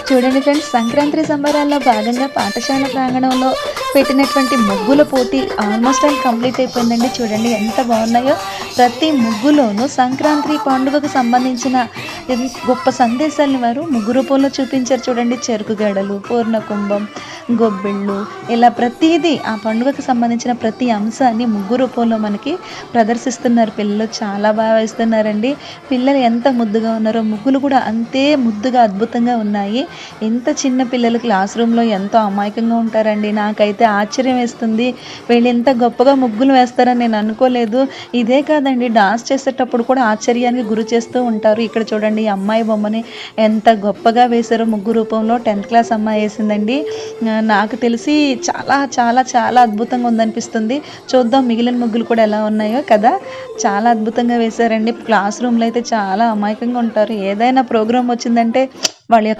చూడండి ఫ్రెండ్స్, సంక్రాంతి సంబరాల్లో భాగంగా పాఠశాల ప్రాంగణంలో పెట్టినటువంటి ముగ్గుల పోటీ ఆల్మోస్ట్ ఆల్ కంప్లీట్ అయిపోయిందండి. చూడండి ఎంత బాగున్నాయో. ప్రతి ముగ్గులోనూ సంక్రాంతి పండుగకు సంబంధించిన గొప్ప సందేశాలను వారు ముగ్గు రూపంలో చూపించారు. చూడండి, చెరుకు గడలు, పూర్ణకుంభం, గొబ్బిళ్ళు, ఇలా ప్రతిదీ ఆ పండుగకు సంబంధించిన ప్రతి అంశాన్ని ముగ్గు రూపంలో మనకి ప్రదర్శిస్తున్నారు. పిల్లలు చాలా బాగా వేస్తున్నారండి. పిల్లలు ఎంత ముద్దుగా ఉన్నారో ముగ్గులు కూడా అంతే ముద్దుగా అద్భుతంగా ఉన్నాయి. ఇంత చిన్న పిల్లలు క్లాస్ రూమ్లో ఎంతో అమాయకంగా ఉంటారండి. నాకైతే ఆశ్చర్యం వేస్తుంది, వీళ్ళు ఇంత గొప్పగా ముగ్గులు వేస్తారని నేను అనుకోలేదు. ఇదే కాదండి, డాన్స్ చేసేటప్పుడు కూడా ఆశ్చర్యానికి గురి చేస్తూ ఉంటారు. ఇక్కడ చూడండి, ఈ అమ్మాయి బొమ్మని ఎంత గొప్పగా వేశారో ముగ్గు రూపంలో 10th క్లాస్ అమ్మాయి వేసిందండి. నాకు తెలిసి చాలా చాలా చాలా అద్భుతంగా ఉందనిపిస్తుంది. చూద్దాం మిగిలిన ముగ్గులు కూడా ఎలా ఉన్నాయో కదా. చాలా అద్భుతంగా వేశారండి. క్లాస్ రూమ్లో అయితే చాలా అమాయకంగా ఉంటారు. ఏదైనా ప్రోగ్రామ్ వచ్చిందంటే వాళ్ళ